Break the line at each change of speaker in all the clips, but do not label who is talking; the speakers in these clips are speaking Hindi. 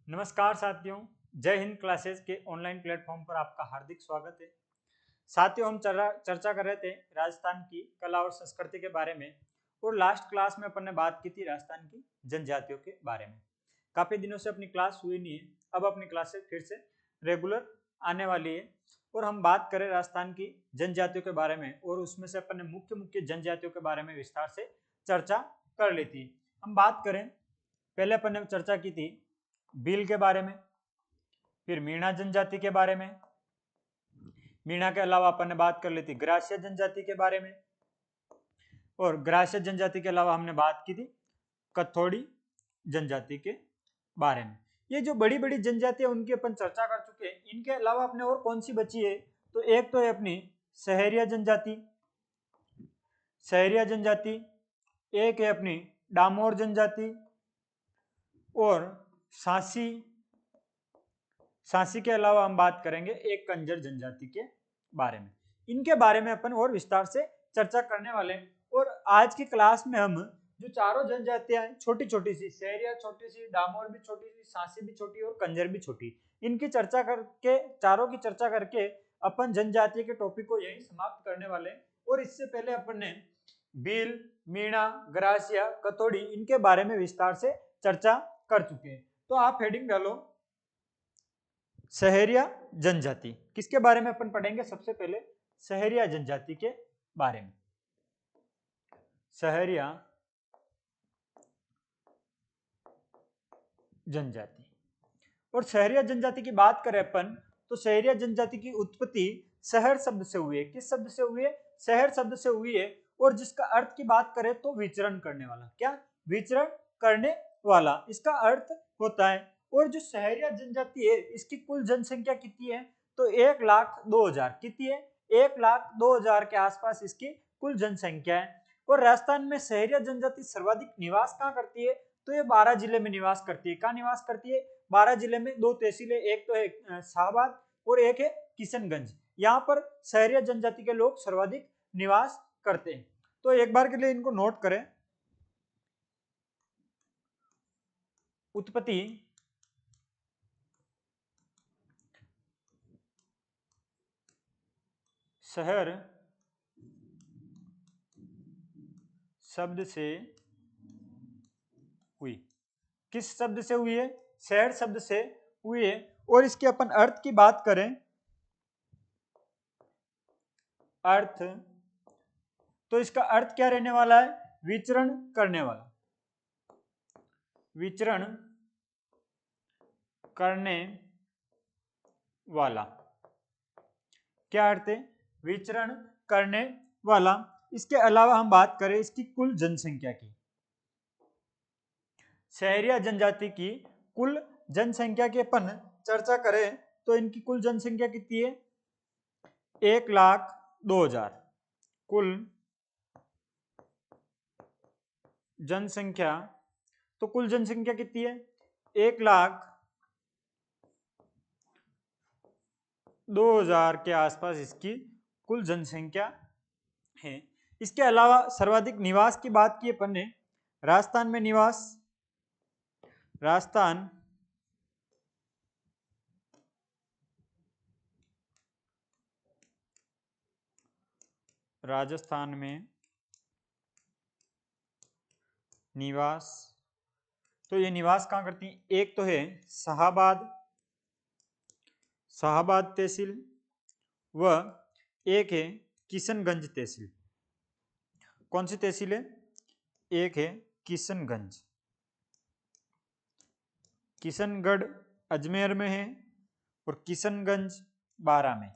नमस्कार साथियों, जय हिंद क्लासेस के ऑनलाइन प्लेटफॉर्म पर आपका हार्दिक स्वागत है। साथियों, हम चर्चा कर रहे थे राजस्थान की कला और संस्कृति के बारे में और लास्ट क्लास में अपन ने बात की थी राजस्थान की जनजातियों के बारे में। काफ़ी दिनों से अपनी क्लास हुई नहीं है, अब अपनी क्लासेस फिर से रेगुलर आने वाली है और हम बात करें राजस्थान की जनजातियों के बारे में और उसमें से अपन ने मुख्य मुख्य जनजातियों के बारे में विस्तार से चर्चा कर ली थी। हम बात करें, पहले अपन ने चर्चा की थी भील के बारे में, फिर मीणा जनजाति के बारे में। मीणा के अलावा अपन ने बात कर ली थी ग्रास्य जनजाति के बारे में और ग्रास्य जनजाति के अलावा हमने बात की थी कथोड़ी जनजाति के बारे में। ये जो बड़ी बड़ी जनजातियां उनकी अपन चर्चा कर चुके हैं। इनके अलावा अपने और कौन सी बची है, तो एक तो है अपनी सहरिया जनजाति, सहरिया जनजाति, एक है अपनी डामोर जनजाति और सांसी। सांसी के अलावा हम बात करेंगे एक कंजर जनजाति के बारे में। इनके बारे में अपन और विस्तार से चर्चा करने वाले हैं। और आज की क्लास में हम जो चारों जनजातियां छोटी छोटी सी, सहरिया छोटी सी, डामोर भी छोटी सी, सांसी भी छोटी और कंजर भी छोटी, इनकी चर्चा करके, चारों की चर्चा करके अपन जनजाति के टॉपिक को यही समाप्त करने वाले हैं। और इससे पहले अपन ने भील, मीणा, ग्रासिया, कतोड़ी इनके बारे में विस्तार से चर्चा कर चुके हैं। तो आप हेडिंग डालो सहरिया जनजाति। किसके बारे में अपन पढ़ेंगे? सबसे पहले सहरिया जनजाति के बारे में। सहरिया जनजाति। और सहरिया जनजाति की बात करें अपन, तो सहरिया जनजाति की उत्पत्ति शहर शब्द से हुई है। किस शब्द से हुई है? शहर शब्द से हुई है। और जिसका अर्थ की बात करें तो विचरण करने वाला। क्या? विचरण करने वाला इसका अर्थ होता है। और जो सहरिया जनजाति है, इसकी कुल जनसंख्या कितनी है? तो 1,02,000। कितनी है? 1,02,000 के आसपास इसकी कुल जनसंख्या है। और राजस्थान में सहरिया जनजाति सर्वाधिक निवास कहाँ करती है? तो ये 12 जिले में निवास करती है। कहाँ निवास करती है? 12 जिले में। दो तहसील है, एक तो है शाहबाद और एक है किशनगंज। यहाँ पर सहरिया जनजाति के लोग सर्वाधिक निवास करते हैं। तो एक बार के लिए इनको नोट करें। उत्पत्ति शहर शब्द से हुई। किस शब्द से हुई है? शहर शब्द से हुई है। और इसके अपन अर्थ की बात करें, अर्थ, तो इसका अर्थ क्या रहने वाला है? विचरण करने वाला। विचरण करने वाला। क्या अर्थ है? विचरण करने वाला। इसके अलावा हम बात करें इसकी कुल जनसंख्या की, सहरिया जनजाति की कुल जनसंख्या की अपन चर्चा करें तो इनकी कुल जनसंख्या कितनी है? 1,02,000। कुल जनसंख्या, तो कुल जनसंख्या कितनी है? 1,02,000 के आसपास इसकी कुल जनसंख्या है। इसके अलावा सर्वाधिक निवास की बात की अपन ने। राजस्थान में निवास, राजस्थान राजस्थान में निवास, तो ये निवास कहाँ करती हैं? एक तो है शाहबाद, शाहबाद तहसील, व एक है किशनगंज तहसील। कौन सी तहसील है? एक है किशनगंज। किशनगढ़ अजमेर में है और किशनगंज बारा में।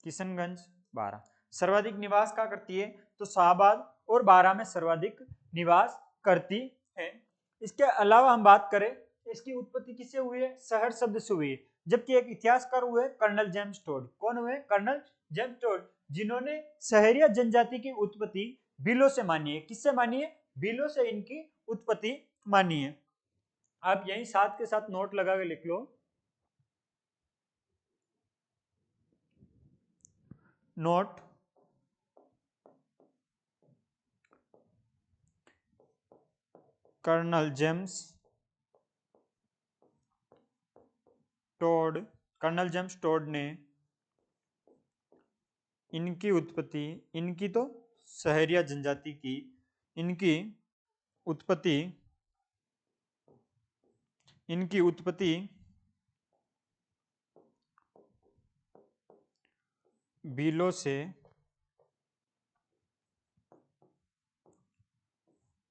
किशनगंज बारा सर्वाधिक निवास कहाँ करती है? तो शाहबाद और बारा में सर्वाधिक निवास करती है। इसके अलावा हम बात करें, इसकी उत्पत्ति किससे हुई है? शहर शब्द से हुई है। जबकि एक इतिहासकार हुए कर्नल जेम्स टोड। कौन हुए? कर्नल जेम्स टोड, जिन्होंने सहरिया जनजाति की उत्पत्ति भीलों से मानी है। किससे मानी है? भीलों से इनकी उत्पत्ति मानी है। आप यही साथ के साथ नोट लगा के लिख लो। Note colonel James colonel James Tod ने इनकी उत्पत्ति, इनकी तो सहरिया जनजाति की, इनकी उत्पत्ति भीलों से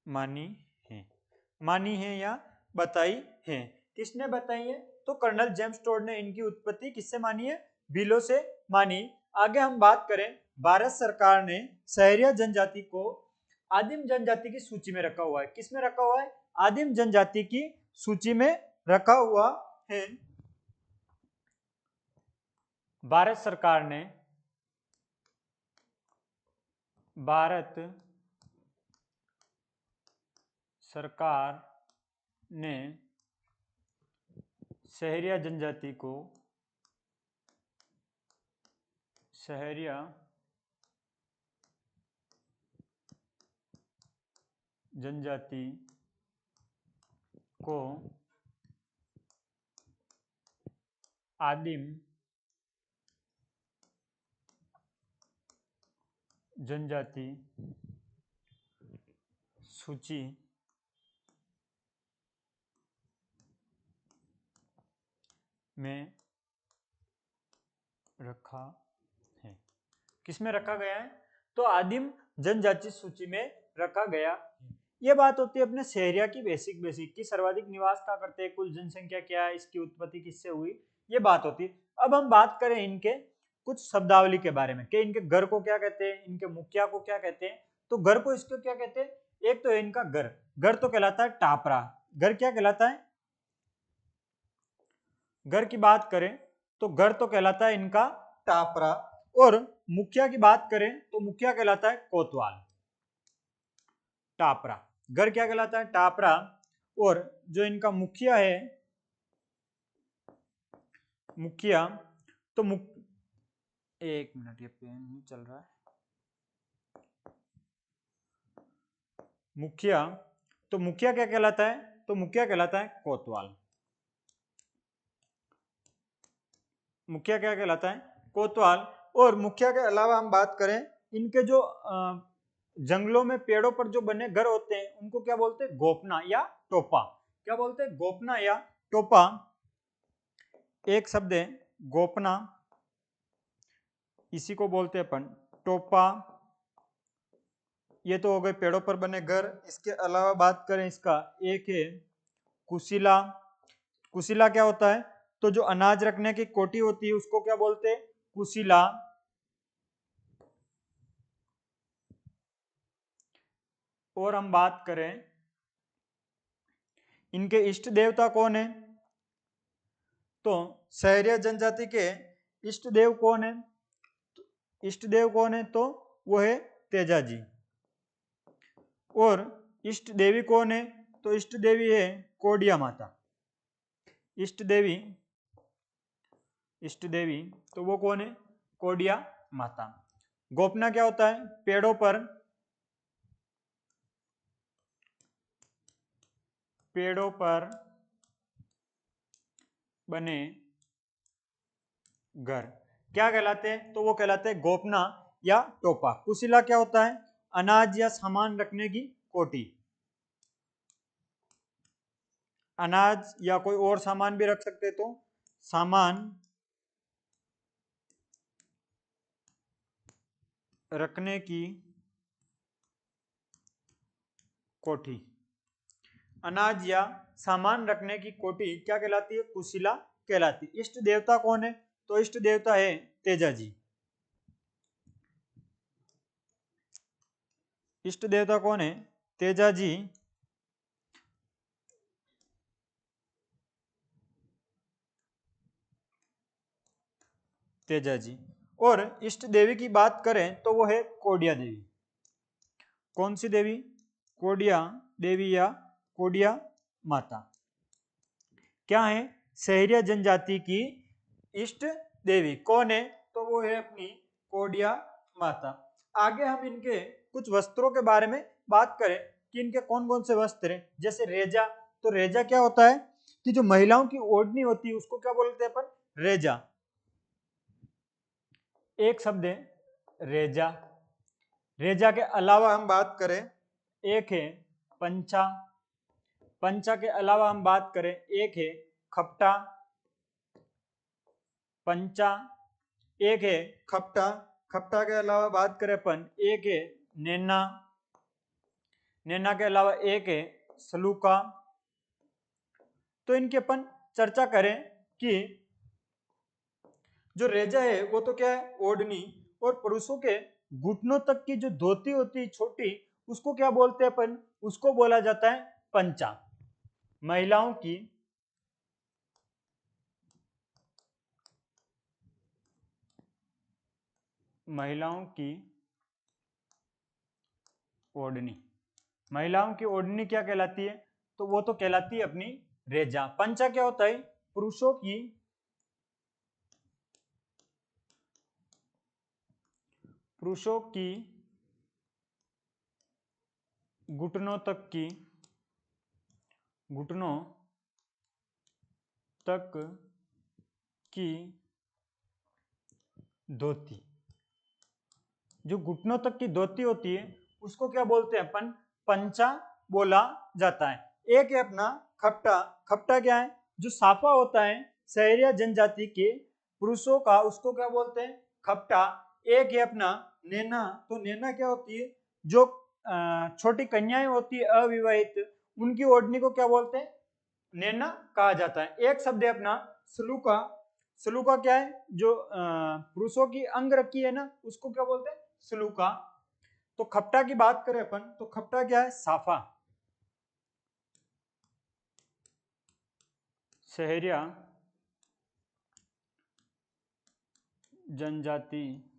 मानी है या बताई है। किसने बताई है? तो कर्नल जेम्स टोड ने इनकी उत्पत्ति किससे मानी है? भीलों से मानी। आगे हम बात करें, भारत सरकार ने सहरिया जनजाति को आदिम जनजाति की सूची में रखा हुआ है। किसमें रखा हुआ है? आदिम जनजाति की सूची में रखा हुआ है। भारत सरकार ने सहरिया जनजाति को आदिम जनजाति सूची में रखा है। किसमें रखा गया है? तो आदिम जनजाति सूची में रखा गया। ये बात होती है अपने सहरिया की बेसिक की सर्वाधिक निवास कहाँ करते हैं, कुल जनसंख्या क्या है, इसकी उत्पत्ति किससे हुई, ये बात होती है। अब हम बात करें इनके कुछ शब्दावली के बारे में कि इनके घर को क्या कहते हैं, इनके मुखिया को क्या कहते हैं। तो घर को इसको क्या कहते हैं? एक तो है इनका घर तो कहलाता है टापरा। घर क्या कहलाता है? घर की बात करें तो घर तो कहलाता है इनका टापरा। और मुखिया की बात करें तो मुखिया कहलाता है कोतवाल। टापरा घर क्या कहलाता है? टापरा। और जो इनका मुखिया है, मुखिया तो एक मिनट, ये पेन नहीं चल रहा है। मुखिया क्या कहलाता है? तो मुखिया कहलाता है कोतवाल। मुखिया क्या कहलाता है? कोतवाल। और मुखिया के अलावा हम बात करें, इनके जो जंगलों में पेड़ों पर जो बने घर होते हैं उनको क्या बोलते हैं? गोपना या टोपा। क्या बोलते हैं? गोपना या टोपा। एक शब्द है गोपना, इसी को बोलते हैं अपन टोपा। ये तो हो गए पेड़ों पर बने घर। इसके अलावा बात करें इसका, एक है कुशीला। कुशीला क्या होता है? तो जो अनाज रखने की कोठी होती है उसको क्या बोलते हैं? कुशीला। और हम बात करें इनके इष्ट देवता कौन है, तो सहरिया जनजाति के इष्ट देव कौन है? इष्ट देव कौन है? तो वो है तेजाजी। और इष्ट देवी कौन है? तो इष्ट देवी है कोडिया माता। इष्ट देवी तो वो कौन है? कोडिया माता। गोपना क्या होता है? पेड़ों पर बने घर क्या कहलाते हैं? तो वो कहलाते हैं गोपना या टोपा। कुशीला क्या होता है? अनाज या सामान रखने की कोठी। अनाज या कोई और सामान भी रख सकते, तो सामान रखने की कोठी। अनाज या सामान रखने की कोठी क्या कहलाती है? कुशीला कहलाती है। इष्ट देवता कौन है? तो इष्ट देवता है तेजाजी। इष्ट देवता कौन है? तेजाजी। तेजाजी। और इष्ट देवी की बात करें तो वो है कोडिया देवी। कौन सी देवी? कोडिया देवी या कोडिया माता। क्या है? सहरिया जनजाति की इष्ट देवी कौन है? तो वो है अपनी कोडिया माता। आगे हम इनके कुछ वस्त्रों के बारे में बात करें कि इनके कौन कौन से वस्त्र हैं। जैसे रेजा, तो रेजा क्या होता है? कि जो महिलाओं की ओढ़नी होती है उसको क्या बोलते हैं अपन? रेजा। एक शब्द है रेजा। रेजा के अलावा हम बात करें, एक है पंचा। पंचा के अलावा हम बात करें, एक है खपटा। पंचा, एक है खपटा। खपटा के अलावा बात करें अपन, एक है नैना। नैना के अलावा एक है सलूका। तो इनकी अपन चर्चा करें कि जो रेजा है वो तो क्या है? ओढ़नी। और पुरुषों के घुटनों तक की जो धोती होती है छोटी, उसको क्या बोलते हैं अपन? उसको बोला जाता है पंचा। महिलाओं की ओढ़नी। महिलाओं की ओढ़नी क्या कहलाती है? तो वो तो कहलाती है अपनी रेजा। पंचा क्या होता है? पुरुषों की घुटनों तक की धोती। जो घुटनों तक की धोती होती है उसको क्या बोलते हैं अपन? पंचा बोला जाता है। एक है अपना खपटा। खपटा क्या है? जो साफा होता है सहरिया जनजाति के पुरुषों का, उसको क्या बोलते हैं? खपटा। एक है अपना नैना। तो नैना क्या होती है? जो छोटी कन्याएं होती है अविवाहित, उनकी ओढ़नी को क्या बोलते हैं? नैना कहा जाता है। एक शब्द है अपना सलूका। सलूका क्या है? जो पुरुषों की अंग रखी है ना, उसको क्या बोलते हैं? सलूका। तो खपटा की बात करें अपन, तो खपटा क्या है? साफा। सहरिया जनजाति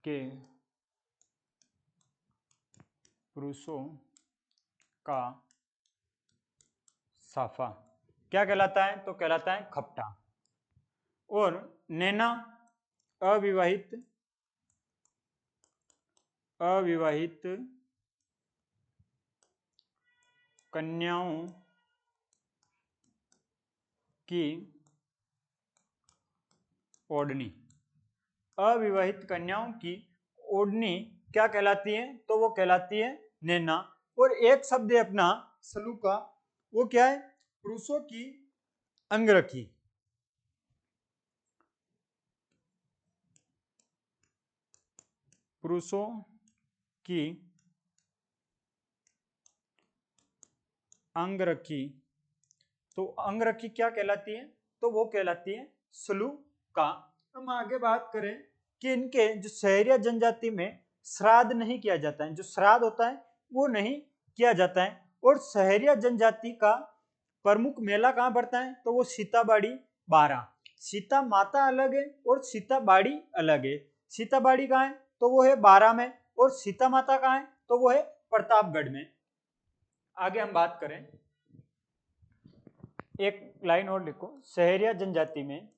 के पुरुषों का साफा क्या कहलाता है? तो कहलाता है खपटा। और नैना अविवाहित कन्याओं की ओढ़नी। अविवाहित कन्याओं की ओढ़नी क्या कहलाती है? तो वो कहलाती है नैना। और एक शब्द है अपना सलूका। वो क्या है? पुरुषों की अंगरखी। पुरुषों की अंगरखी। तो अंगरखी क्या कहलाती है? तो वो कहलाती है सलूका। हम आगे बात करें कि इनके जो सहरिया जनजाति में श्राद्ध नहीं किया जाता है, जो श्राद्ध होता है वो नहीं किया जाता है। और सहरिया जनजाति का प्रमुख मेला कहाँ पड़ता है? तो वो सीताबाड़ी बारा। सीता माता अलग है और सीताबाड़ी अलग है। सीताबाड़ी कहाँ है? तो वो है बारा में। और सीता माता कहाँ है? तो वो है प्रतापगढ़ में। आगे हम बात करें, एक लाइन और लिखो। सहरिया जनजाति में,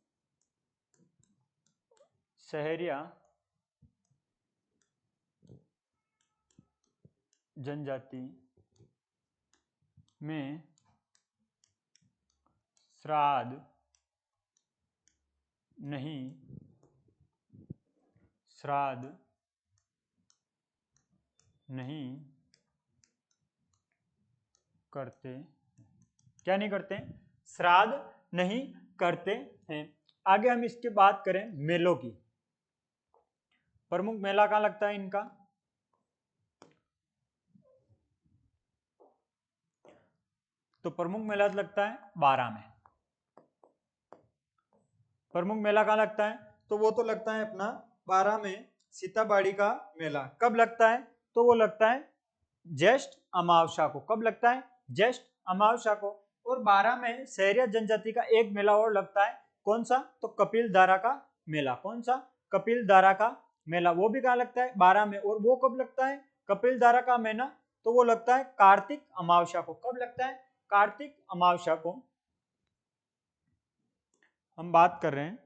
सहरिया जनजाति में श्राद्ध नहीं करते। क्या नहीं करते? श्राद्ध नहीं करते हैं। आगे हम इसकी बात करें मेलों की। प्रमुख मेला कहाँ लगता है इनका? तो प्रमुख मेला लगता है बारा में। प्रमुख मेला कहाँ लगता है? तो वो तो लगता है अपना बारा में, सीताबाड़ी का मेला। कब लगता है? तो वो लगता है ज्येष्ठ अमावस्या को। कब लगता है? ज्येष्ठ अमावस्या को। और बारा में सहरिया जनजाति का एक मेला और लगता है। कौन सा? तो कपिल धारा का मेला। कौन सा? कपिल धारा का मेला। वो भी कहाँ लगता है? बारा में। और वो कब लगता है कपिल धारा का मेला? तो वो लगता है कार्तिक अमावस्या को। कब लगता है? कार्तिक अमावस्या को। हम बात कर रहे हैं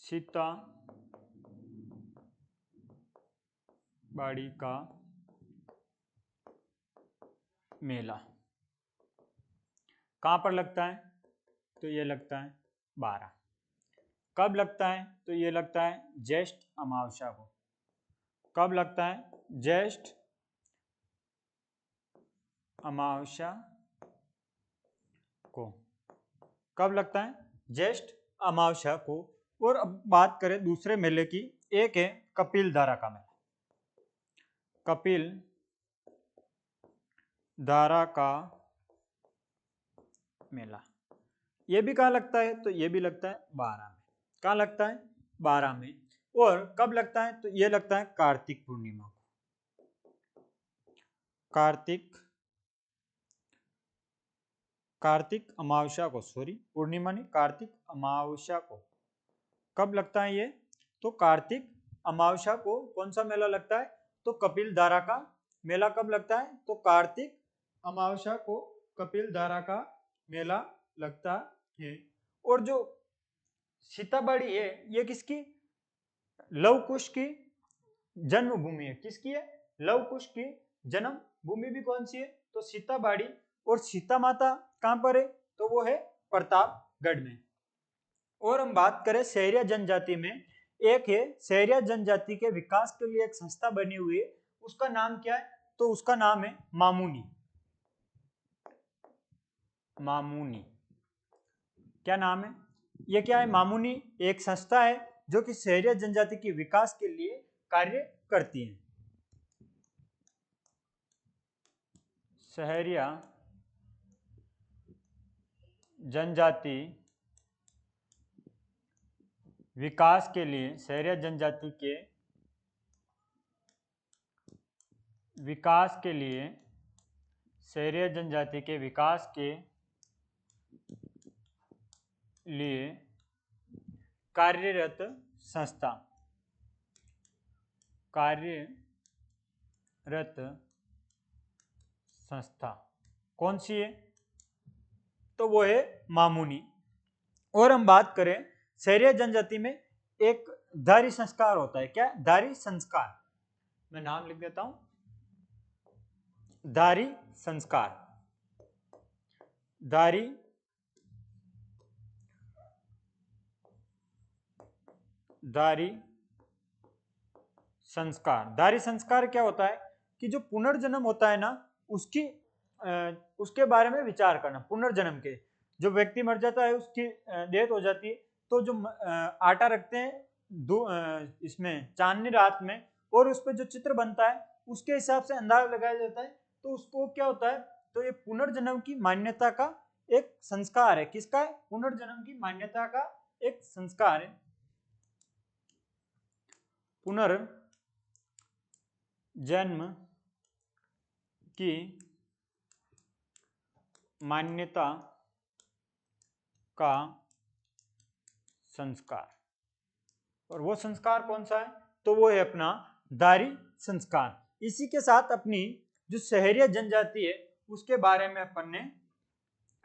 सीता बाड़ी का मेला कहाँ पर लगता है? तो ये लगता है 12। कब लगता है? तो ये लगता है ज्येष्ठ अमावस्या को। कब लगता है? ज्येष्ठ अमावस्या को। कब लगता है? ज्येष्ठ अमावस्या को। और अब बात करें दूसरे मेले की, एक है कपिल धारा का मेला। कपिल धारा का मेला ये भी कहाँ लगता है? तो ये भी लगता है 12 में। कहाँ लगता है? 12 में। और कब लगता है? तो ये लगता है कार्तिक पूर्णिमा को। कार्तिक अमावस्या को, सॉरी पूर्णिमा नहीं, कार्तिक अमावस्या को। कब लगता है ये? तो कार्तिक अमावस्या को कौन सा मेला लगता है? तो कपिल धारा का मेला कब लगता है? तो कार्तिक अमावस्या को कपिल धारा का मेला लगता है। और जो सीताबाड़ी है ये किसकी? लव कुश की जन्मभूमि है। किसकी है? लव कुश की जन्म भूमि भी कौन सी है? तो सीताबाड़ी। और सीता माता कहां पर है? तो वो है प्रतापगढ़ में। और हम बात करें सहरिया जनजाति में, एक है सहरिया जनजाति के विकास के लिए एक संस्था बनी हुई है, उसका नाम क्या है? तो उसका नाम है मामुनी। मामुनी क्या नाम है? ये क्या है? मामुनी एक संस्था है जो कि सहरिया जनजाति के विकास के लिए कार्य करती है। सहरिया जनजाति विकास के लिए, सहरिया जनजाति के विकास के लिए, सहरिया जनजाति के विकास के लिए कार्यरत संस्था। कार्यरत संस्था कौन सी है? तो वो है मामुनी। और हम बात करें सहरिया जनजाति में एक धारी संस्कार होता है। क्या? धारी संस्कार। मैं नाम लिख देता हूं, धारी संस्कार। धारी धारी संस्कार। धारी संस्कार क्या होता है? कि जो पुनर्जन्म होता है ना, उसके बारे में विचार करना। पुनर्जन्म के, जो व्यक्ति मर जाता है उसकी डेथ हो जाती है, तो जो आटा रखते हैं इसमें चांदनी रात में, और उस पर जो चित्र बनता है उसके हिसाब से अंदाज लगाया जाता है। तो उसको क्या होता है? तो ये पुनर्जन्म की मान्यता का एक संस्कार है। किसका है? पुनर्जन्म की मान्यता का एक संस्कार है। पुनर्जन्म की मान्यता का संस्कार। और वो संस्कार कौन सा है? तो वो है अपना धारी संस्कार। इसी के साथ अपनी जो सहरिया जनजाति है उसके बारे में अपन ने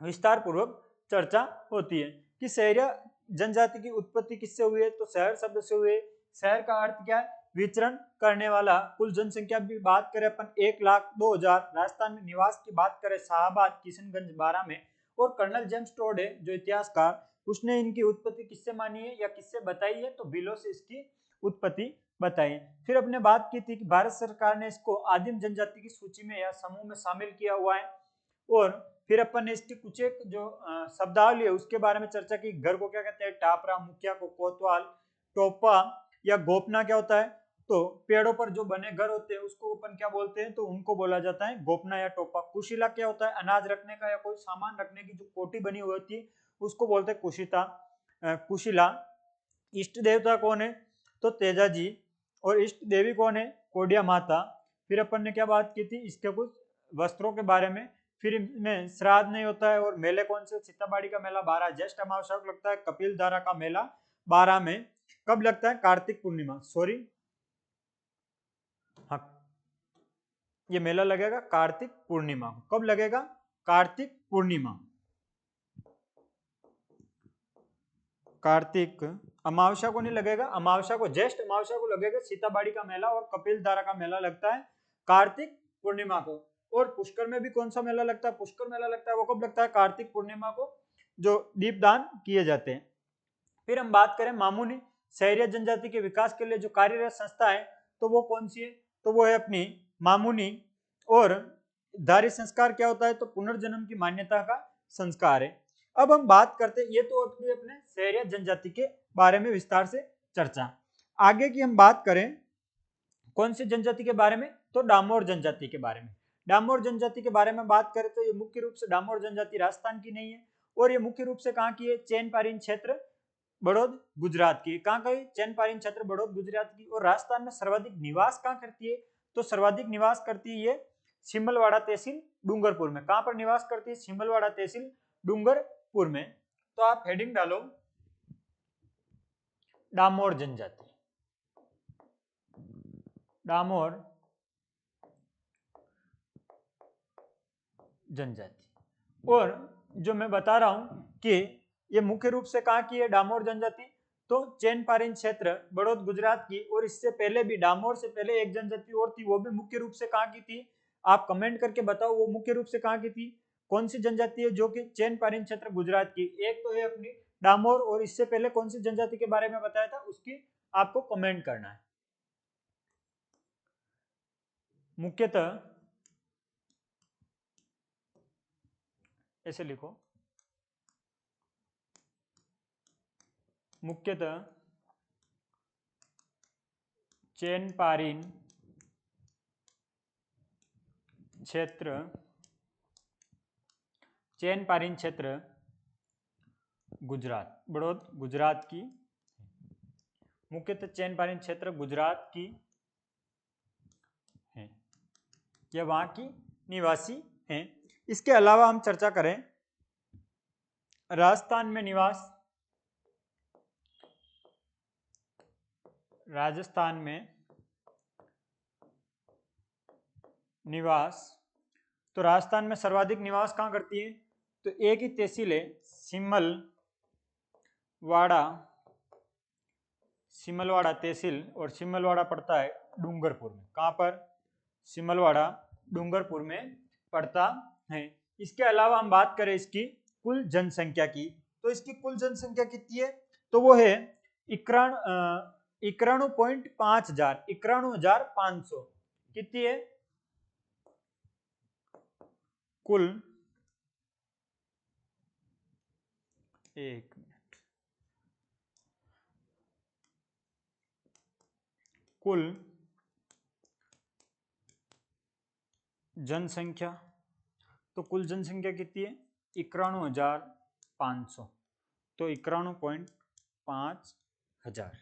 विस्तार पूर्वक चर्चा होती है कि सहरिया जनजाति की उत्पत्ति किससे हुई है? तो शहर शब्द से हुई है। शहर का अर्थ क्या है? विचरण करने वाला। कुल जनसंख्या भी बात करें अपन 1,02,000। राजस्थान में निवास की बात करें शाहबाद, किशनगंज, बारा में। और कर्नल जेम्स टोड है जो इतिहासकार, उसने इनकी उत्पत्ति किससे मानी है या किससे बताई है? तो भीलों से इसकी उत्पत्ति बताई। फिर अपने बात की थी कि भारत सरकार ने इसको आदिम जनजाति की सूची में या समूह में शामिल किया हुआ है। और फिर अपन ने इसकी कुछ एक जो शब्दावली है उसके बारे में चर्चा की। घर को क्या कहते हैं? टापरा। मुखिया को कोतवाल। टोपा या गोपना क्या होता है? तो पेड़ों पर जो बने घर होते हैं उसको अपन क्या बोलते हैं? तो उनको बोला जाता है गोपना या टोपा। कुशीला क्या होता है? अनाज रखने का या कोई सामान रखने की जो कोठी बनी हुई होती है उसको बोलते हैं कुशिता, कुशिला। इष्ट देवता कौन है? तो तेजा जी। और इष्ट देवी कौन है? कोडिया माता। फिर अपन ने क्या बात की थी? इसके कुछ वस्त्रों के बारे में। फिर इनमें श्राद्ध नहीं होता है। और मेले कौन से? सीताबाड़ी का मेला 12 ज्येष्ठ अमावस्या को लगता है। कपिल धारा का मेला 12 में। कब लगता है? कार्तिक पूर्णिमा, सॉरी हाँ, ये मेला लगेगा कार्तिक पूर्णिमा। कब लगेगा? कार्तिक पूर्णिमा। कार्तिक अमावस्या को नहीं लगेगा, अमावस्या को ज्येष्ठ अमावस्या को लगेगा सीताबाड़ी का मेला, और कपिल धारा का मेला लगता है कार्तिक पूर्णिमा को। और पुष्कर में भी कौन सा मेला लगता है, पुष्कर मेला लगता है वो कब लगता है, कार्तिक पूर्णिमा को, जो दीपदान किए जाते हैं। फिर हम बात करें मामूनी शहरी जनजाति के विकास के लिए जो कार्यरत संस्था है तो वो कौन सी है, तो वो है अपनी मामूनी। और धारी संस्कार क्या होता है, तो पुनर्जन्म की मान्यता का संस्कार है। अब हम बात करते हैं, ये तो अपने अपने शहरी जनजाति के बारे में विस्तार से चर्चा। आगे की हम बात करें कौन सी जनजाति के बारे में, तो डामोर जनजाति के बारे में। डामोर जनजाति के बारे में बात करें तो ये मुख्य रूप से डामोर जनजाति राजस्थान की नहीं है, और ये मुख्य रूप से कहाँ की है, चैनपारीन क्षेत्र बड़ौद गुजरात की। कहाँ का, चैनपारीन क्षेत्र बड़ौद गुजरात की। और राजस्थान में सर्वाधिक निवास कहाँ करती है, तो सर्वाधिक निवास करती है ये सिमलवाड़ा तहसील डूंगरपुर में। कहां पर निवास करती है, सिमलवाड़ा तहसील डूंगरपुर में। तो आप हेडिंग डालो डामोर जनजाति, डामोर जनजाति। और जो मैं बता रहा हूं कि ये मुख्य रूप से कहां की है डामोर जनजाति, तो चैनपारीन क्षेत्र बड़ौद गुजरात की। और इससे पहले भी डामोर से पहले एक जनजाति और थी, वो भी मुख्य रूप से कहां की थी, आप कमेंट करके बताओ वो मुख्य रूप से कहां की थी, कौन सी जनजाति है जो कि चैनपारीन क्षेत्र गुजरात की। एक तो है अपनी डामोर, और इससे पहले कौन सी जनजाति के बारे में बताया था उसकी आपको कमेंट करना है। मुख्यतः ऐसे लिखो, मुख्यतः चैनपारीन क्षेत्र, चैनपारीन क्षेत्र गुजरात, बड़ौद गुजरात की, मुख्यतः चैनपारीन क्षेत्र गुजरात की है, यह वहां की निवासी हैं। इसके अलावा हम चर्चा करें राजस्थान में निवास, राजस्थान में निवास, तो राजस्थान में सर्वाधिक निवास कहां करती है, तो एक ही तहसील है सिमलवाड़ा, सिमलवाड़ा तहसील, और सिमलवाड़ा पड़ता है डूंगरपुर में। कहां पर, सिमलवाड़ा डूंगरपुर में पड़ता है। इसके अलावा हम बात करें इसकी कुल जनसंख्या की, तो इसकी कुल जनसंख्या कितनी है, तो वो है 91.5 हजार, 91,500 कितनी है कुल, एक मिनट, कुल जनसंख्या, तो कुल जनसंख्या कितनी है 91,500, तो 91.5 हजार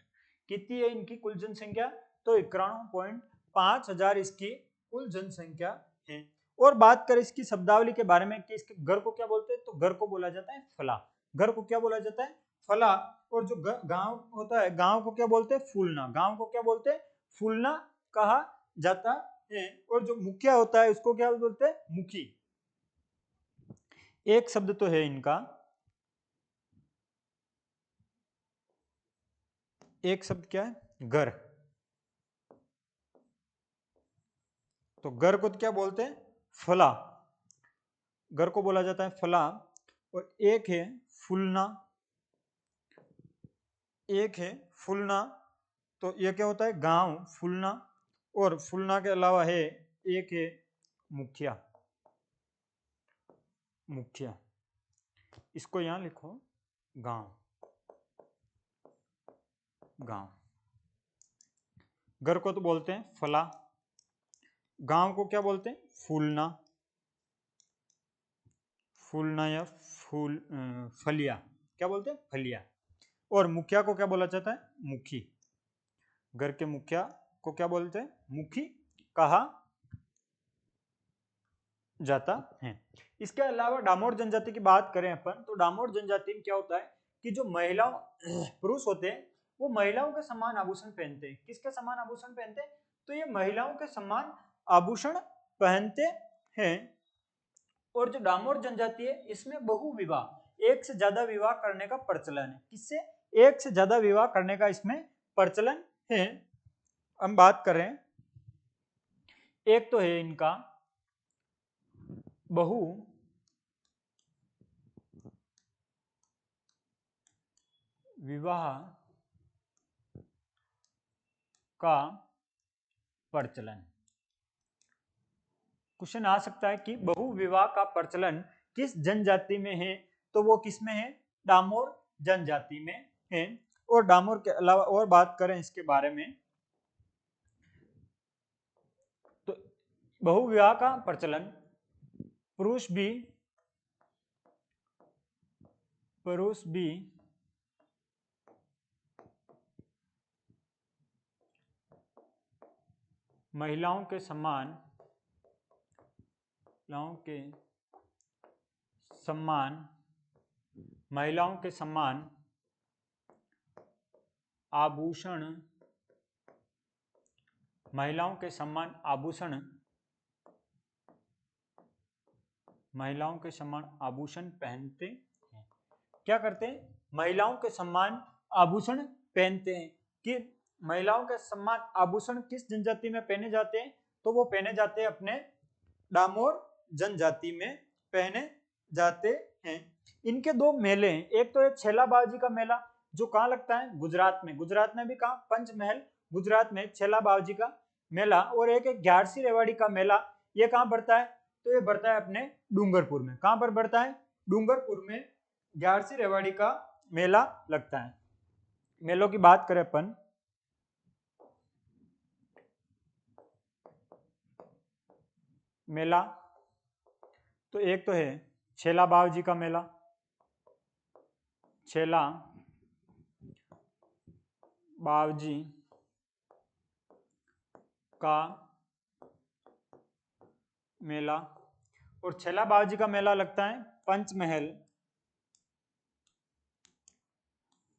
कितनी है इनकी कुल जनसंख्या, तो 91.5 हजार इसकी कुल जनसंख्या है। और बात करें इसकी शब्दावली के बारे में कि इसके घर को क्या बोलते हैं, तो घर को बोला जाता है फला, घर को क्या बोला जाता है फला। और जो गांव होता है, गांव को क्या बोलते हैं फूलना, गांव को क्या बोलते हैं फूलना कहा जाता है। और जो मुखिया होता है उसको क्या बोलते हैं मुखी। एक शब्द तो है इनका, एक शब्द क्या है घर, तो घर को क्या बोलते हैं फला, घर को बोला जाता है फला। और एक है फुलना, एक है फुलना, तो यह क्या होता है गांव फुलना। और फुलना के अलावा है एक है मुखिया, मुखिया, इसको यहां लिखो गांव, गांव, घर को तो बोलते हैं फला, गांव को क्या बोलते हैं फूलना, फूलना या फूल फलिया, क्या बोलते हैं फलिया। और मुखिया को क्या बोला जाता है मुखी, घर के मुखिया को क्या बोलते हैं मुखी कहा जाता है। इसके अलावा डामोर जनजाति की बात करें अपन, तो डामोर जनजाति में क्या होता है कि जो महिलाओं पुरुष होते हैं वो महिलाओं के समान आभूषण पहनते हैं। किसके समान आभूषण पहनते हैं, तो ये महिलाओं के समान आभूषण पहनते हैं। और जो डामोर जनजाति है इसमें बहु विवाह, एक से ज्यादा विवाह करने का प्रचलन है। किससे, एक से ज्यादा विवाह करने का इसमें प्रचलन है। हम बात करें, एक तो है इनका बहु विवाह का प्रचलन। क्वेश्चन आ सकता है कि बहु विवाह का प्रचलन किस जनजाति में है, तो वो किस में है, डामोर जनजाति में है। और डामोर के अलावा और बात करें इसके बारे में, तो बहु विवाह का प्रचलन पुरुष भी महिलाओं के सम्मान आभूषण पहनते हैं। क्या करते हैं, महिलाओं के सम्मान आभूषण पहनते हैं। कि महिलाओं के सम्मान आभूषण किस जनजाति में पहने जाते हैं, तो वो पहने जाते हैं अपने डामोर जनजाति में पहने जाते हैं। इनके दो मेले हैं, एक तो है छेला बावजी का मेला जो कहाँ लगता है, गुजरात में भी कहाँ, पंचमहल गुजरात में छेला बावजी का मेला। और एक है ग्यारसी रेवाड़ी का मेला, ये कहाँ बढ़ता है, तो ये बढ़ता है अपने डूंगरपुर में। कहाँ पर बढ़ता है, डूंगरपुर में ग्यारसी रेवाड़ी का मेला लगता है। मेलों की बात करें अपन, मेला तो एक तो है छेला बावजी का मेला, छेला बावजी का मेला। और छेला बावजी का मेला लगता है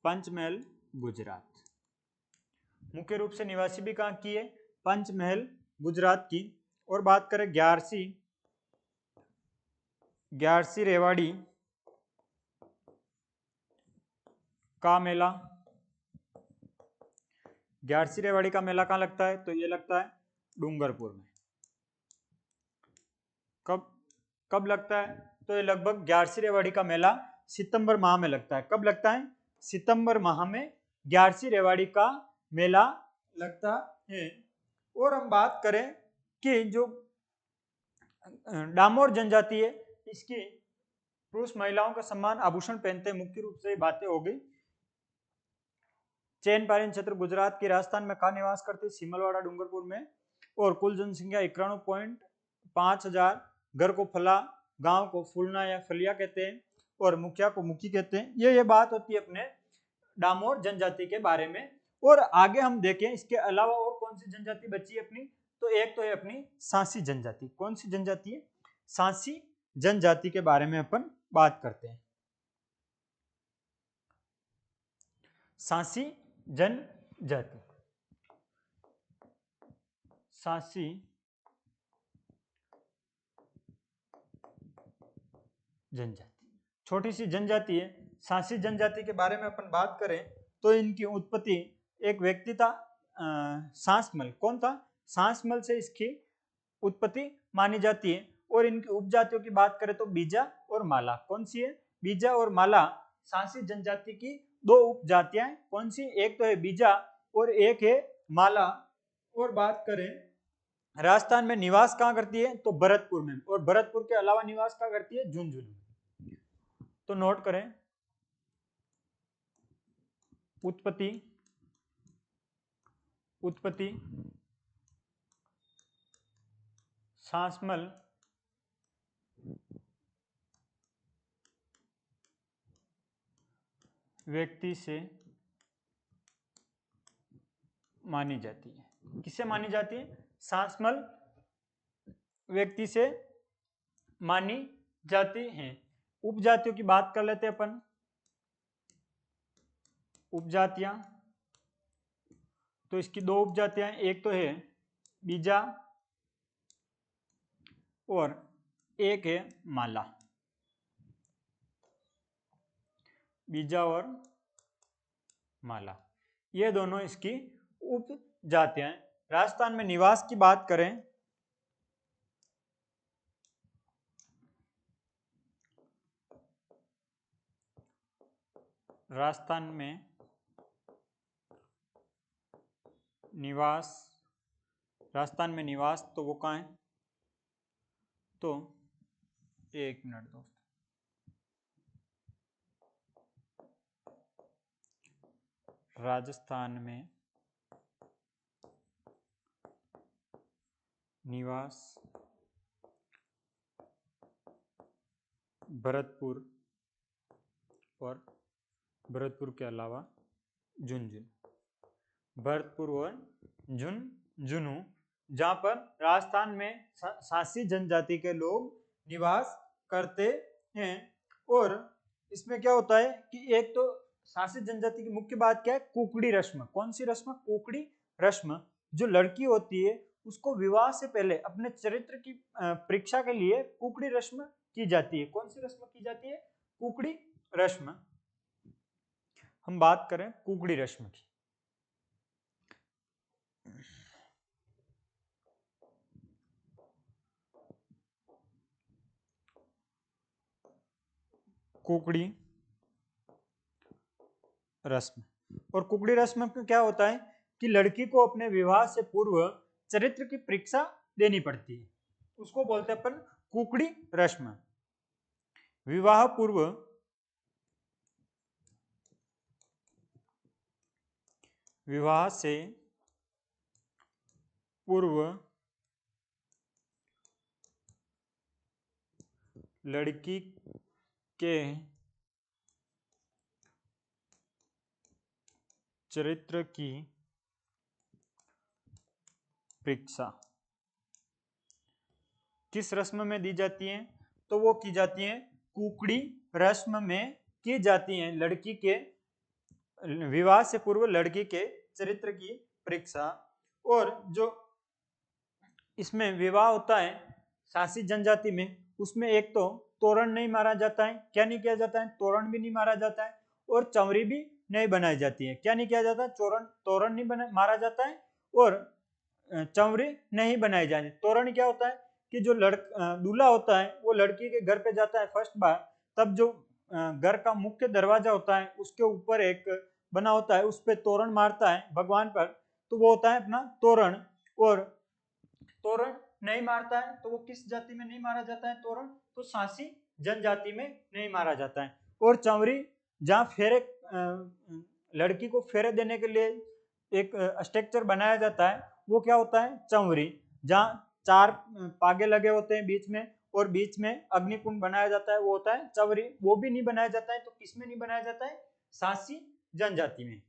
पंचमहल गुजरात। मुख्य रूप से निवासी भी कहाँ की है, पंचमहल गुजरात की। और बात करें ग्यारसी रेवाड़ी का मेला, ग्यारसी रेवाड़ी का मेला कहाँ लगता है, तो ये लगता है डूंगरपुर में। कब लगता है, तो ये लगभग ग्यारसी रेवाड़ी का मेला सितंबर माह में लगता है। कब लगता है, सितंबर माह में ग्यारसी रेवाड़ी का मेला लगता है। और हम बात करें कि जो डामोर जनजाति है, इसकी पुरुष महिलाओं का सम्मान आभूषण पहनते हैं। मुख्य रूप से बातें हो गई। चैनपारीन क्षेत्र गुजरात की राजस्थान में कहाँ निवास करते, सिमलवाड़ा डूंगरपुर में। और कुल जनसंख्या 91.5 हजार। घर को फला, गांव को फूलना या फलिया कहते हैं, और मुखिया को मुखी कहते हैं। ये बात होती है अपने डामोर जनजाति के बारे में। और आगे हम देखें इसके अलावा और कौन सी जनजाति बची है अपनी, तो एक तो है अपनी सांसी जनजाति। कौन सी जनजाति है, सांसी जनजाति के बारे में अपन बात करते हैं। सांसी जनजाति, सांसी जनजाति छोटी सी जनजाति है। सांसी जनजाति के बारे में अपन बात करें तो इनकी उत्पत्ति एक व्यक्ति था, सांसमल। कौन था, सांसमल से इसकी उत्पत्ति मानी जाती है। और इनकी उपजातियों की बात करें तो बीजा और माला। कौन सी है, बीजा और माला सांसी जनजाति की दो उपजातियां। कौन सी, एक तो है बीजा और एक है माला। और बात करें राजस्थान में निवास कहाँ करती है, तो भरतपुर में। और भरतपुर के अलावा निवास कहाँ करती है, झुंझुनू में। तो नोट करें, उत्पत्ति सांसमल व्यक्ति से मानी जाती है। किससे मानी जाती है, सांसमल व्यक्ति से मानी जाती है। उपजातियों की बात कर लेते हैं अपन। उपजातियां तो इसकी दो उपजातियां, एक तो है बीजा और एक है माला। बीजा और माला, ये दोनों इसकी उपजातियां हैं। राजस्थान में निवास की बात करें राजस्थान में निवास, राजस्थान में निवास तो वो कहाँ है, तो एक मिनट दोस्त, राजस्थान में निवास भरतपुर और भरतपुर के अलावा झुंझुनू, भरतपुर और झुंझुनू, जहाँ पर राजस्थान में सासी जनजाति के लोग निवास करते हैं। और इसमें क्या होता है कि एक तो सासी जनजाति की मुख्य बात क्या है, कुकड़ी रस्म। कौन सी रस्म? कुकड़ी रस्म। जो लड़की होती है उसको विवाह से पहले अपने चरित्र की परीक्षा के लिए कुकड़ी रस्म की जाती है। कौन सी रस्म की जाती है? कुकड़ी रस्म। हम बात करें कुकड़ी रस्म की, कुकड़ी रस्म। और कुकड़ी रस्म में क्या होता है कि लड़की को अपने विवाह से पूर्व चरित्र की परीक्षा देनी पड़ती है, उसको बोलते हैं अपन कुकड़ी रस्म। विवाह पूर्व विवाह से पूर्व लड़की के चरित्र की परीक्षा किस रस्म में दी जाती है? तो वो की जाती है कुकड़ी रस्म में की जाती है। लड़की के विवाह से पूर्व लड़की के चरित्र की परीक्षा। और जो इसमें विवाह होता है सासी जनजाति में, उसमें एक तो तोरण नहीं मारा जाता है। क्या नहीं किया जाता है? तोरण भी नहीं मारा जाता है। और चंवरी भी नहीं बनाई जाती है। क्या नहीं किया जाता? तोरण नहीं मारा जाता है और चंवरी नहीं बनाई जाती। तोरण क्या होता है कि जो दूल्हा होता है वो लड़की के घर पे जाता है फर्स्ट बार, तब जो घर का मुख्य दरवाजा होता है उसके ऊपर एक बना होता है, उस पर तोरण मारता है भगवान पर, तो वो होता है अपना तोरण। और तोरण नहीं मारता है तो वो किस जाति में नहीं मारा जाता है तोरण? तो सासी जनजाति में नहीं मारा जाता है। और चंवरी जहाँ फेरे लड़की को फेरे देने के लिए एक स्ट्रक्चर बनाया जाता है, वो क्या होता है? चंवरी, जहाँ 4 पागे लगे होते हैं बीच में और बीच में अग्निकुंड बनाया जाता है, वो होता है चंवरी। वो भी नहीं बनाया जाता है तो किस में नहीं बनाया जाता है? सासी जनजाति में।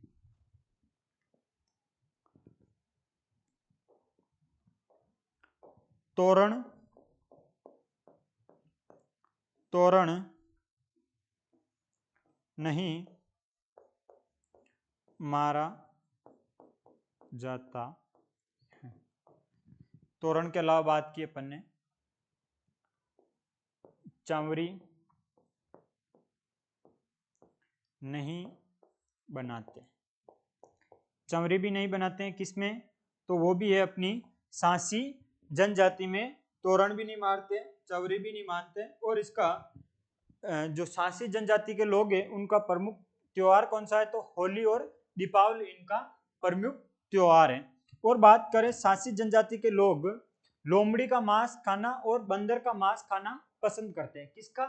तोरण नहीं मारा जाता है। तोरण के अलावा बात की अपन ने चंवरी नहीं बनाते, चंवरी भी नहीं बनाते हैं किसमें? तो वो भी है अपनी सासी जनजाति में। तोरण भी नहीं मारते, चंवरी भी नहीं मानते। और इसका जो सासी जनजाति के लोग हैं उनका प्रमुख त्योहार कौन सा है? तो होली और दीपावली इनका प्रमुख त्योहार है। और बात करें सासी जनजाति के लोग लोमड़ी का मांस खाना और बंदर का मांस खाना पसंद करते हैं। किसका?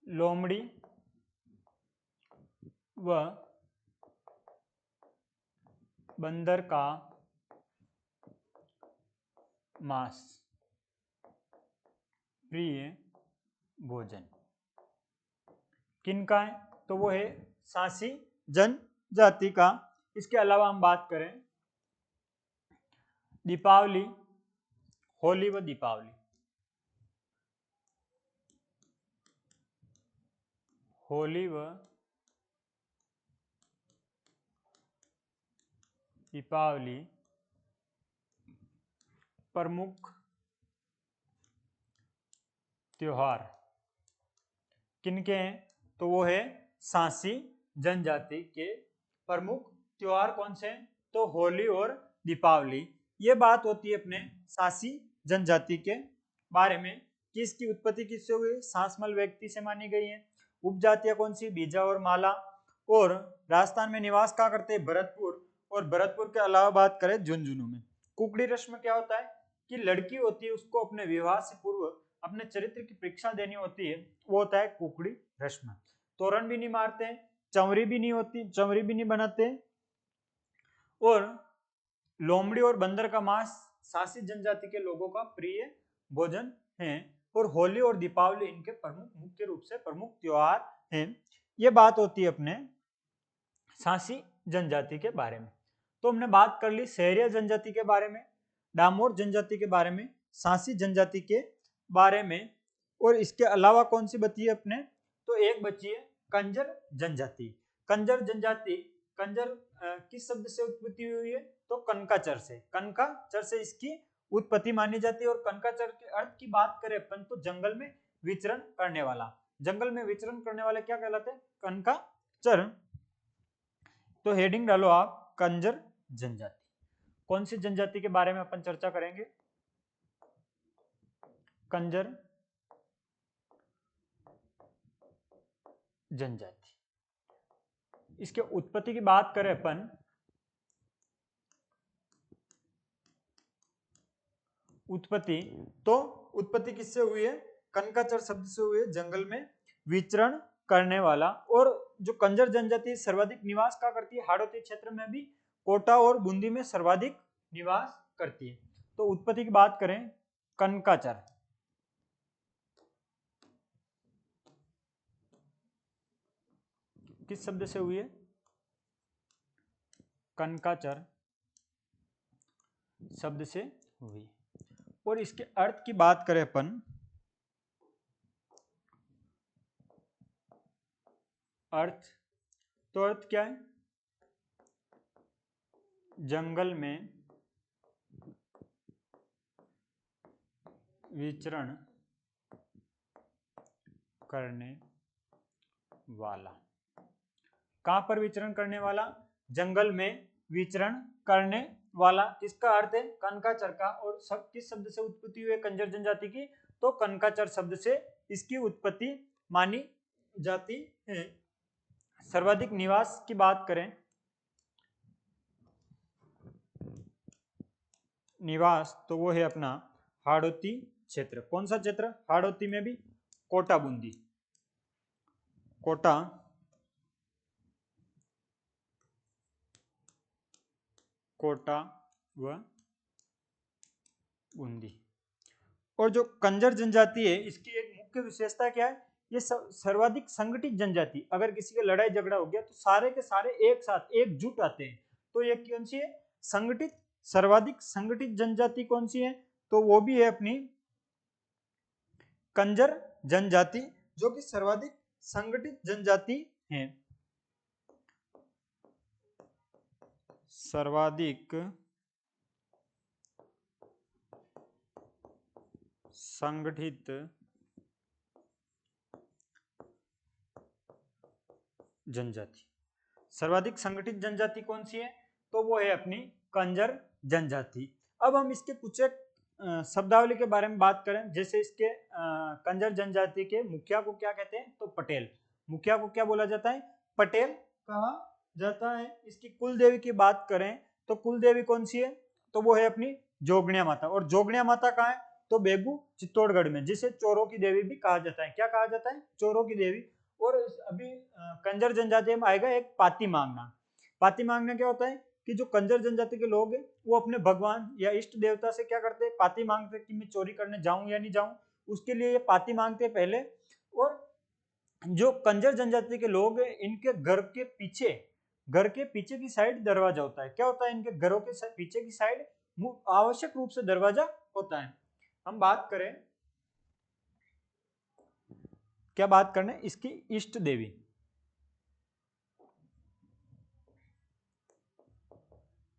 लोमड़ी व बंदर का मांस प्रिय भोजन किनका है? तो वो है सासी जनजाति का। इसके अलावा हम बात करें दीपावली, होली व दीपावली। होली व दीपावली प्रमुख त्योहार किनके हैं? तो वो है सांसी जनजाति के प्रमुख त्योहार कौन से हैं, तो होली और दीपावली। ये बात होती है अपने सांसी जनजाति के बारे में कि इसकी उत्पत्ति किससे हुई, सांसमल व्यक्ति से मानी गई है। उपजातियां कौन सी, बीजा और माला। और राजस्थान में निवास कहाँ करते हैं, भरतपुर। और भरतपुर के अलावा बात करें झुंझुनू में। कुकड़ी रस्म क्या होता है कि लड़की होती है उसको अपने विवाह से पूर्व अपने चरित्र की परीक्षा देनी होती है, वो होता है कुकड़ी रस्म। तोरण भी नहीं मारते, चमरी भी नहीं होती, चमरी भी नहीं बनाते। और लोमड़ी और बंदर का मांस सांसी जनजाति के लोगों का प्रिय भोजन है। और होली और दीपावली इनके प्रमुख, मुख्य रूप से प्रमुख त्योहार हैं। ये बात होती है अपने सांसी जनजाति के बारे में। तो हमने बात कर ली सहरिया जनजाति के बारे में, डामोर जनजाति के बारे में, सांसी जनजाति के बारे में। और इसके अलावा कौन सी बची है अपने, तो एक बची है कंजर जनजाति। कंजर जनजाति, कंजर किस शब्द से उत्पत्ति हुई है, तो कनकाचर से। कनकाचर से इसकी उत्पत्ति मानी जाती है। और कनकाचर के अर्थ की बात करें अपन तो जंगल में विचरण करने वाला। जंगल में विचरण करने वाले क्या कहलाते हैं, कनकाचर। तो हेडिंग डालो आप कंजर जनजाति। कौन सी जनजाति के बारे में अपन चर्चा करेंगे, कंजर जनजाति। इसके उत्पत्ति की बात करें अपन, उत्पत्ति, तो उत्पत्ति किससे हुई है, कनकाचर शब्द से हुई है, जंगल में विचरण करने वाला। और जो कंजर जनजाति सर्वाधिक निवास क्या करती है, हाड़ौती क्षेत्र में भी, कोटा और बूंदी में सर्वाधिक निवास करती है। तो उत्पत्ति की बात करें, कनकाचर किस शब्द से हुई है, कनकाचर शब्द से हुई। और इसके अर्थ की बात करें अपन, अर्थ, तो अर्थ क्या है, जंगल में विचरण करने वाला। कहां पर विचरण करने वाला, जंगल में विचरण करने वाला। किसका अर्थ है, कनकाचर का। और सब किस शब्द से उत्पत्ति हुई है कंजर जनजाति की, तो कनकाचर शब्द से इसकी उत्पत्ति मानी जाती है। सर्वाधिक निवास की बात करें, निवास, तो वो है अपना हाड़ौती क्षेत्र। कौन सा क्षेत्र, हाड़ौती में भी कोटा बूंदी, कोटा कोटा व बूंदी। और जो कंजर जनजाति है इसकी एक मुख्य विशेषता क्या है, ये सर्वाधिक संगठित जनजाति। अगर किसी का लड़ाई झगड़ा हो गया तो सारे के सारे एक साथ एकजुट आते हैं। तो ये कौन सी है, संगठित, सर्वाधिक संगठित जनजाति कौन सी है, तो वो भी है अपनी कंजर जनजाति, जो कि सर्वाधिक संगठित जनजाति है। सर्वाधिक संगठित जनजाति। सर्वाधिक संगठित जनजाति कौन सी है, तो वो है अपनी कंजर जनजाति। अब हम इसके कुछ एक शब्दावली के बारे में बात करें। जैसे इसके कंजर जनजाति के मुखिया को क्या कहते हैं, तो पटेल। मुखिया को क्या बोला जाता है, पटेल कहा जाता है। इसकी कुल देवी की बात करें तो कुल देवी कौन सी है, तो वो है अपनी जोगनिया माता। और जोगनिया माता कहाँ है, तो बेगू चित्तौड़गढ़ में, जिसे चोरों की देवी भी कहा जाता है। क्या कहा जाता है, चोरों की देवी। और अभी कंजर जनजाति में आएगा एक पाती मांगना। पाती मांगना क्या होता है कि जो कंजर जनजाति के लोग हैं वो अपने भगवान या इष्ट देवता से क्या करते हैं, पाती मांगते हैं कि मैं चोरी करने जाऊं या नहीं जाऊं। उसके लिए ये पाती मांगते हैं पहले। और जो कंजर जनजाति के लोग हैं इनके घर के पीछे की साइड दरवाजा होता है। क्या होता है, इनके घरों के पीछे की साइड आवश्यक रूप से दरवाजा होता है। हम बात करें, क्या बात करने, इसकी इष्ट देवी,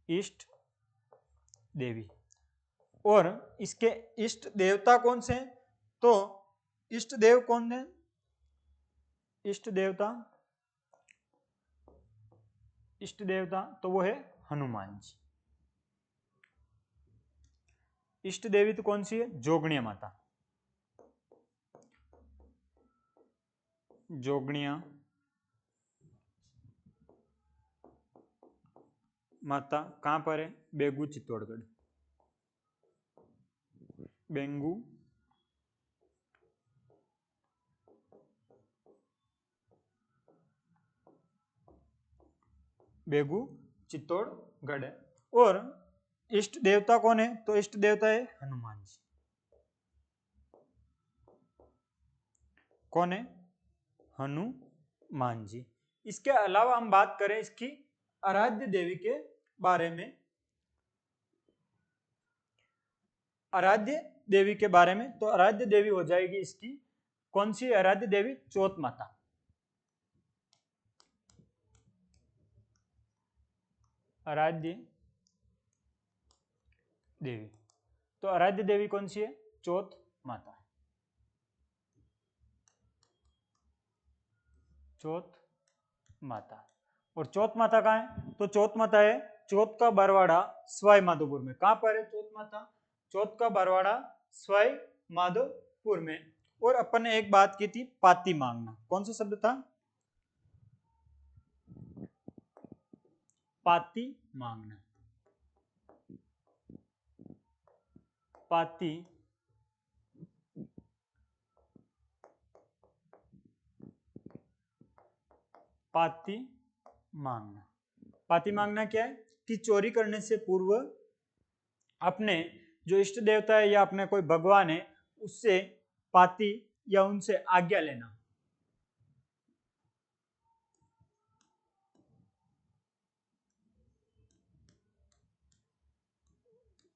इष्ट देवी। और इसके इष्ट देवता कौन से हैं, तो इष्ट देव कौन है, इष्ट देवता, इष्ट देवता तो वो है हनुमान जी। इष्ट देवी तो कौन सी है? जोगणिया माता। जोगणिया माता कहां पर है? बेगू चित्तौड़गढ़। बेंगू बेगू चित्तौड़गढ़ है। और इष्ट देवता कौन है? तो इष्ट देवता है हनुमान जी। कौन है? हनुमान जी। इसके अलावा हम बात करें इसकी आराध्य देवी के बारे में, आराध्य देवी के बारे में, तो आराध्य देवी हो जाएगी इसकी कौन सी आराध्य देवी? चौथ माता। आराध्य देवी, तो आराध्य देवी कौन सी है? चौथ माता। चौथ माता। और चौथ माता कहाँ है? तो चौथ माता है चौथ का बरवाड़ा सवाई माधोपुर में। कहां पर है चौथ माता? चौथ का बरवाड़ा सवाई माधोपुर में। और अपन ने एक बात की थी, पाती मांगना। कौन सा शब्द था? पाती मांगना। पाती पाती मांगना। पाती मांगना क्या है? कि चोरी करने से पूर्व अपने जो इष्ट देवता है या अपने कोई भगवान है उससे पाती या उनसे आज्ञा लेना।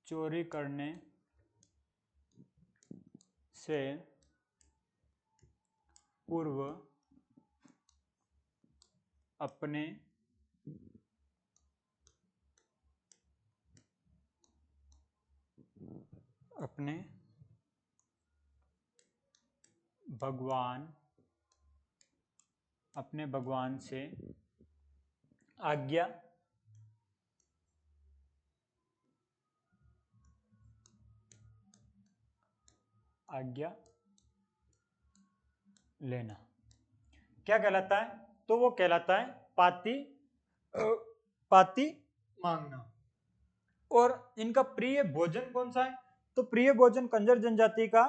चोरी करने से पूर्व अपने भगवान से आज्ञा लेना। क्या कहलाता है? तो वो कहलाता है पाती मांगना। और इनका प्रिय भोजन कौन सा है? तो प्रिय भोजन कंजर जनजाति का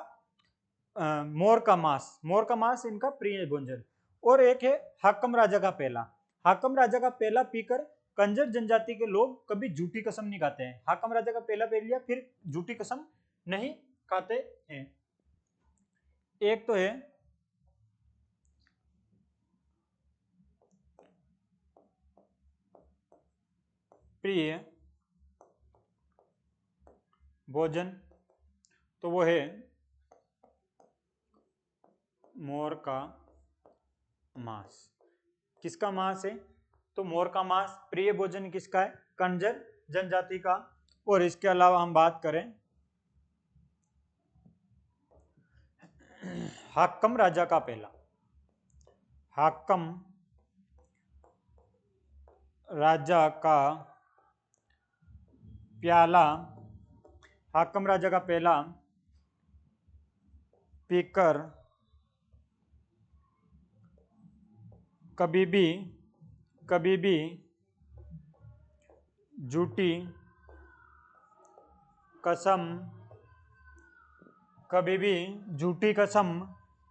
मोर का मांस। मोर का मांस इनका प्रिय भोजन। और एक है हाकम राजा का पेला। हाकम राजा का पेला पीकर कंजर जनजाति के लोग कभी झूठी कसम नहीं खाते हैं। हाकम राजा का पेला पी लिया फिर झूठी कसम नहीं खाते हैं। एक तो है प्रिय भोजन, तो वो है मोर का मांस। किसका मांस है? तो मोर का मांस प्रिय भोजन किसका है? कंजर जनजाति का। और इसके अलावा हम बात करें हाकम राजा का पेला। हाकम राजा का प्याला, हाकम राजा का पेला पीकर कभी भी झूठी कसम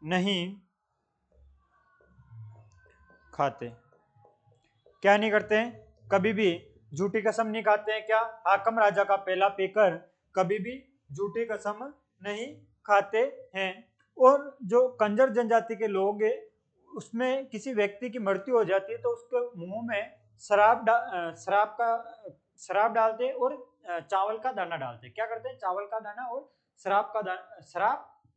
नहीं खाते। क्या नहीं करते हैं? कभी भी झूठी कसम नहीं खाते हैं। क्या? हाकम राजा का पेला पीकर कभी भी झूठी कसम नहीं खाते हैं। और जो कंजर जनजाति के लोग हैं उसमें किसी व्यक्ति की मृत्यु हो जाती है तो उसके मुंह में शराब डालते हैं और चावल का दाना डालते हैं। क्या करते हैं? चावल का दाना और शराब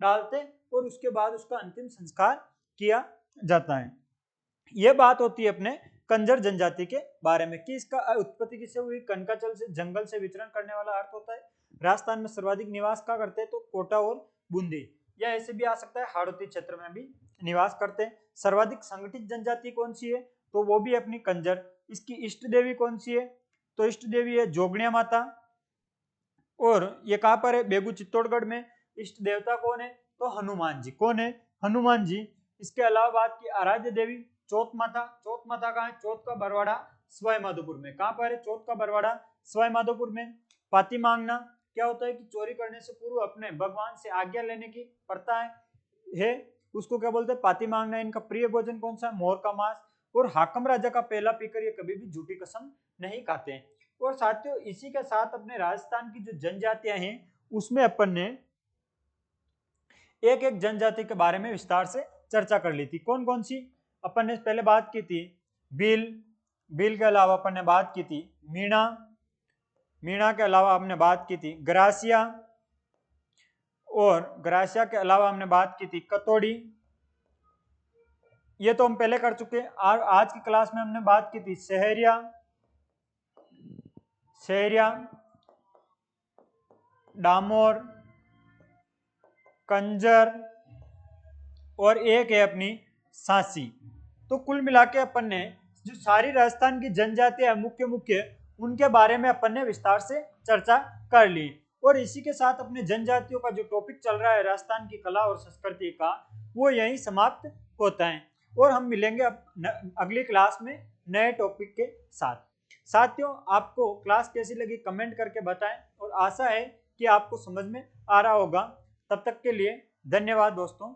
डालते हैं और उसके बाद उसका अंतिम संस्कार किया जाता है। यह बात होती है अपने कंजर जनजाति के बारे में कि इसका उत्पत्ति किससे हुई? कनकाचल से, जंगल से विचरण करने वाला अर्थ होता है। राजस्थान में सर्वाधिक निवास क्या करते हैं? तो कोटा और बूंदी, या ऐसे भी आ सकता है हाड़ौती क्षेत्र में भी निवास करते हैं। सर्वाधिक संगठित जनजाति कौन सी है, तो वो भी अपनी कंजर। इसकी इष्ट देवी कौन सी है, तो इष्ट देवी है जोगणिया माता, और ये कहाँ पर है, बेगू चित्तौड़गढ़ में। इष्ट देवता कौन है, तो हनुमान जी। कौन है, हनुमान जी। इसके अलावा बात की आराध्य देवी चौथ माता। चौथ माता कहाँ है, चौथ का बरवाड़ा सवाई माधोपुर में। कहाँ पर है, चौथ का बरवाड़ा सवाई माधोपुर में। पाती मांगना क्या होता है कि चोरी करने से पूर्व अपने भगवान से आज्ञा लेने की प्रथा है, उसको क्या बोलते हैं, पाती मांगना। इनका प्रिय भोजन कौन सा है, मोर का मांस। और हाकम राजा का पहला पीकर ये कभी भी झूठी कसम नहीं खाते हैं। और साथियों इसी के साथ अपने राजस्थान की जो जनजातियां हैं उसमें अपन ने एक एक जनजाति के बारे में विस्तार से चर्चा कर ली थी। कौन कौन सी, अपन ने पहले बात की थी भील। भील के अलावा अपन ने बात की थी मीणा। मीणा के अलावा हमने बात की थी ग्रासिया, और ग्रासिया के अलावा हमने बात की थी कतोड़ी। ये तो हम पहले कर चुके हैं। आज की क्लास में हमने बात की थी सहरिया, सहरिया, डामोर, कंजर, और एक है अपनी सांसी। तो कुल मिला के अपन ने जो सारी राजस्थान की जनजातियां मुख्य मुख्य उनके बारे में अपन ने विस्तार से चर्चा कर ली। और इसी के साथ अपने जनजातियों का जो टॉपिक चल रहा है राजस्थान की कला और संस्कृति का, वो यहीं समाप्त होता है। और हम मिलेंगे अगली क्लास में नए टॉपिक के साथ। साथियों आपको क्लास कैसी लगी कमेंट करके बताएं, और आशा है कि आपको समझ में आ रहा होगा। तब तक के लिए धन्यवाद दोस्तों।